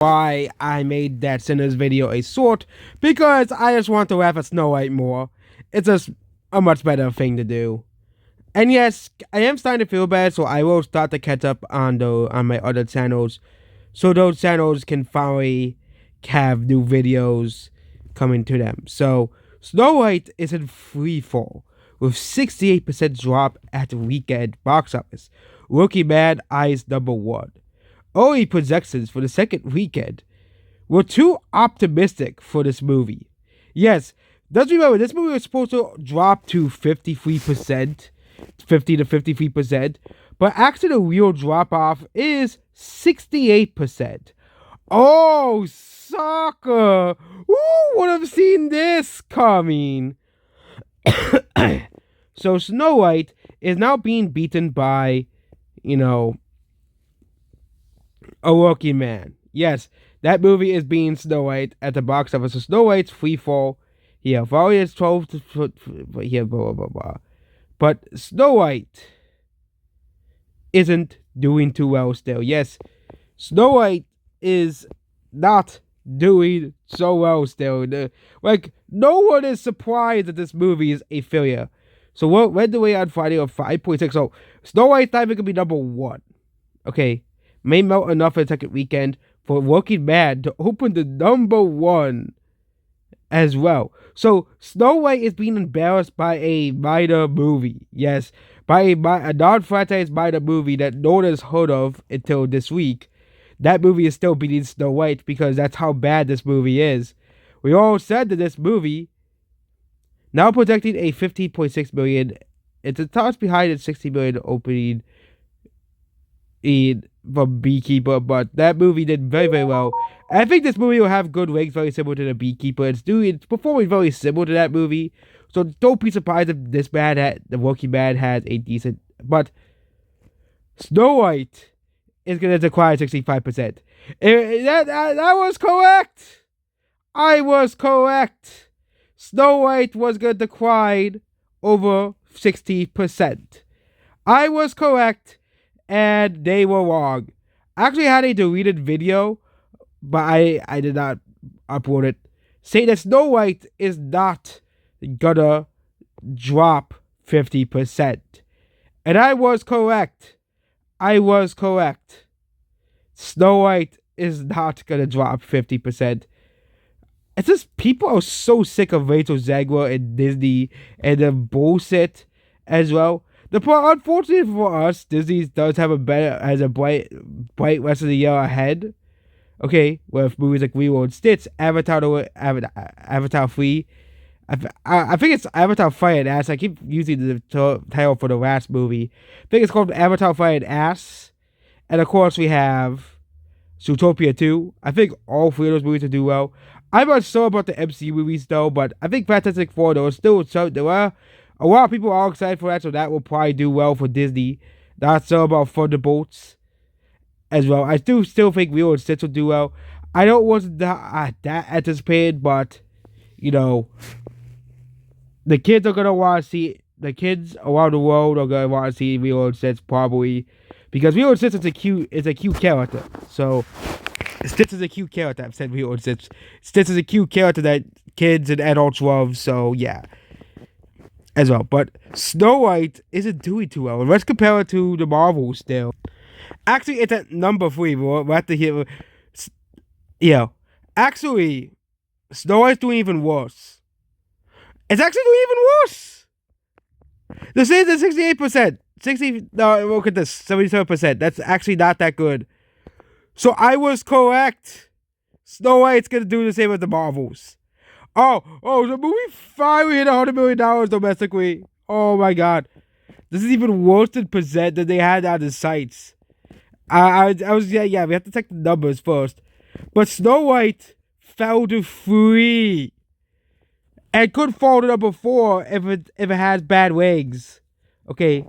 why I made that Sinners video a short, because I just want to laugh at Snow White more. It's just a much better thing to do. And yes, I am starting to feel bad, so I will start to catch up on my other channels, so those channels can finally have new videos coming to them. So Snow White is in free fall with 68% drop at the weekend box office. Rookie Mad Eyes #1. Early projections for the second weekend were too optimistic for this movie. Yes, does remember this movie was supposed to drop to 53%, 50 to 53%, but actually the real drop off is 68%. Oh, soccer! Who would have seen this coming? So Snow White is now being beaten by, you know, a working man. Yes, that movie is being Snow White at the box office. So Snow White's free fall. Yeah, Valley is 12 to yeah, blah, blah, blah, blah. But Snow White isn't doing too well still. Yes, Snow White is not doing so well still. Like, no one is surprised that this movie is a failure. So what went away on Friday of 5.6. So Snow White's not even gonna be #1. Okay. May melt enough for the second weekend for Working Mad to open the #1 as well. So Snow White is being embarrassed by a minor movie. Yes, by a non-franchise minor movie that no one has heard of until this week. That movie is still beating Snow White because that's how bad this movie is. We all said that this movie, now projecting a 15.6 million, it's a toss behind its 60 million opening in from Beekeeper, but that movie did very, very well. I think this movie will have good ratings, very similar to the Beekeeper. It's performing very similar to that movie, so don't be surprised if the Working Man has a decent. But Snow White is gonna decline 65%. That was correct. I was correct. Snow White was gonna decline over 60%. I was correct. And they were wrong. I actually had a deleted video, but I did not upload it, saying that Snow White is not gonna drop 50%. And I was correct. I was correct. Snow White is not gonna drop 50%. It's just people are so sick of Rachel Zegler and Disney and the bullshit as well. Unfortunately for us, Disney does have a bright rest of the year ahead. Okay, with movies like Lilo and Stitch, Avatar 3. I think it's Avatar Fire and Ass. I keep using the title for the last movie. I think it's called Avatar Fire and Ass. And of course, we have Zootopia 2. I think all three of those movies will do well. I'm not sure about the MCU movies though, but I think Fantastic Four, there were a lot of people are excited for that, so that will probably do well for Disney. Not so about Thunderbolts as well. I do still think Lilo and Stitch will do well. I don't want that anticipated, but you know, the kids are gonna want to see. The kids around the world are gonna want to see Lilo and Stitch probably because Lilo and Stitch is a cute character. So Stitch is a cute character. I've said Lilo and Stitch. Stitch is a cute character that kids and adults love. So yeah. As well, but Snow White isn't doing too well. Let's compare it to the Marvel still. Actually, it's at #3. We'll have to hear. Yeah. Actually, Snow White's doing even worse. It's actually doing even worse. The same is 68%. 60. No, look at this. 77%. That's actually not that good. So I was correct. Snow White's gonna do the same with the Marvels. Oh, the movie finally hit $100 million domestically. Oh my god. This is even worse than percent that they had on the sites. I was, yeah, we have to check the numbers first. But Snow White fell to 3. And could fall to #4 if it has bad legs. Okay.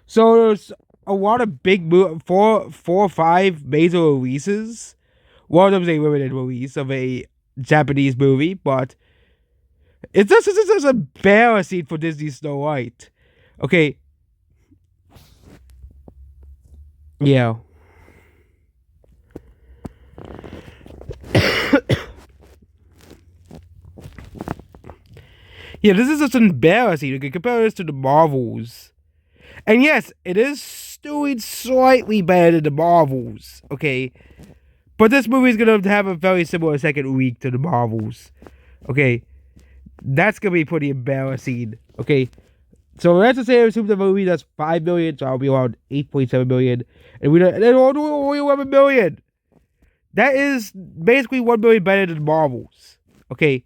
So there's a lot of big four or five major releases. One of them is a limited release of a Japanese movie, but it's just embarrassing for Disney Snow White. Okay. Yeah. Yeah, this is just embarrassing. You can compare this to the Marvels. And yes, it is doing slightly better than the Marvels, okay? But this movie is going to have a very similar second week to the Marvels, okay? That's going to be pretty embarrassing, okay? So let's just say I assume the movie does 5 million, so I'll be around 8.7 million. And then we'll do only 11 million. That is basically 1 million better than the Marvels, okay?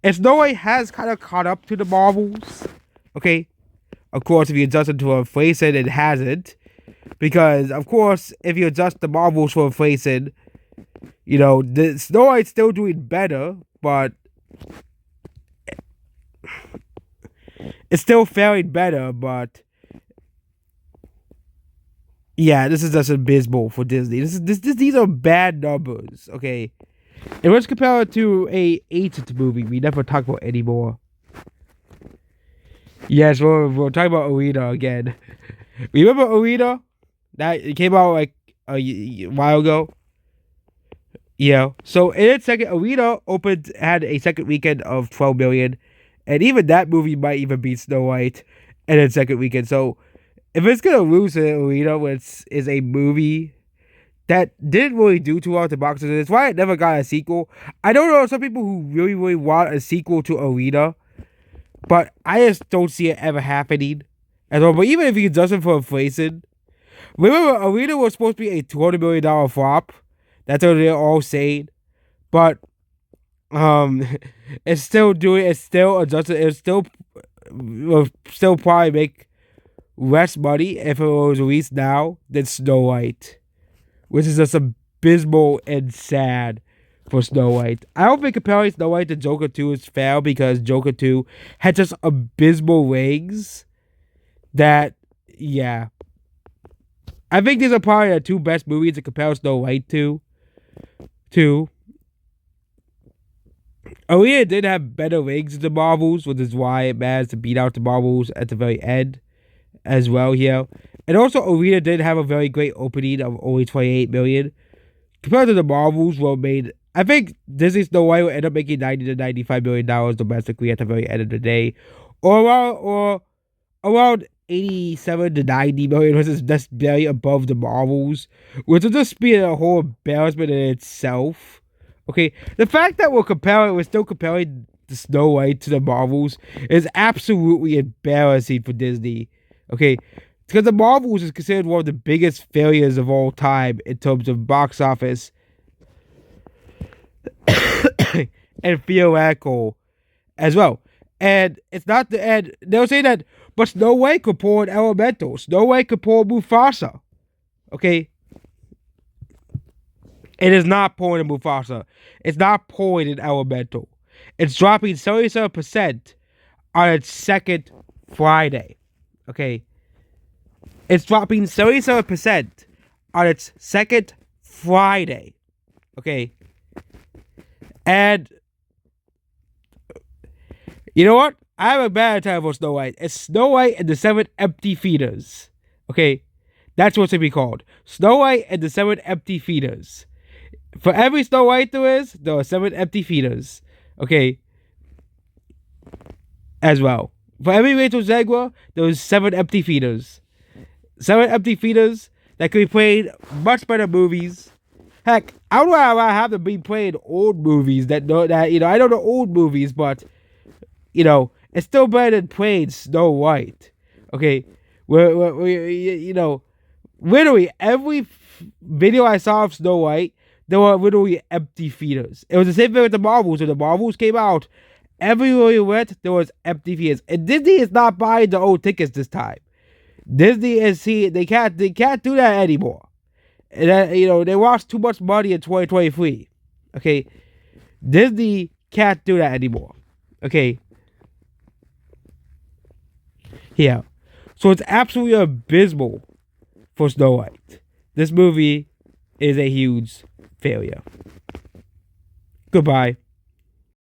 And Snow White has kind of caught up to the Marvels, okay? Of course, if you adjust it to inflation, it hasn't. Because, of course, if you adjust the Marvels for inflation, you know, the Snow White's still doing better, but it's still faring better, but yeah, this is just abysmal for Disney. These are bad numbers, okay? And let's compare it to a ancient movie we never talk about anymore. Yes, we're talking about Alita again. Remember Alita? That it came out like a while ago. Yeah. So in its second, Alita had a second weekend of 12 million, and even that movie might even beat Snow White in its second weekend. So if it's gonna lose to Alita, which is a movie that didn't really do too well at the box office, it's why it never got a sequel. I don't know some people who really want a sequel to Alita, but I just don't see it ever happening at all. But even if you adjust it for inflation, remember Alita was supposed to be a $200 million flop. That's what they're all saying. But it's still adjusted. Will still probably make less money if it was released now than Snow White, which is just abysmal and sad for Snow White. I don't think comparing Snow White to Joker 2 is fair because Joker 2 had just abysmal ratings that, yeah. I think these are probably the two best movies to compare Snow White to. Alita did have better ratings than the Marvels, which is why it managed to beat out the Marvels at the very end as well here. And also, Alita did have a very great opening of only 28 million. Compared to the Marvels, I think Disney Snow White will end up making $90 to $95 million domestically at the very end of the day. Or around 87 to 90 million, which is just barely above the Marvels, which will just be a whole embarrassment in itself. Okay, the fact that we're still comparing the Snow White to the Marvels is absolutely embarrassing for Disney. Okay, because the Marvels is considered one of the biggest failures of all time in terms of box office and theoretical as well. And it's not the end. They'll say that, but Snow White could pull an Elemental. Snow White could pull Mufasa. Okay? It is not pulling a Mufasa. It's not pulling an Elemental. It's dropping 77% on its second Friday. Okay? It's dropping 77% on its second Friday. Okay? And you know what? I have a bad time for Snow White. It's Snow White and the Seven Empty Feeders. Okay? That's what it be called. Snow White and the Seven Empty Feeders. For every Snow White there are 7 empty feeders. Okay? As well. For every Rachel Zegler, there was 7 empty feeders. 7 empty feeders that could be played much better movies. Heck, I don't know how I have to be playing old movies I know the old movies, but it's still better than playing Snow White. Okay? Literally every video I saw of Snow White, there were literally empty feeders. It was the same thing with the Marvels. When the Marvels came out, everywhere you went, there was empty feeders. And Disney is not buying the old tickets this time. Disney they can't do that anymore. And they lost too much money in 2023. Okay, Disney can't do that anymore. Okay, yeah. So it's absolutely abysmal for Snow White. This movie is a huge failure. Goodbye.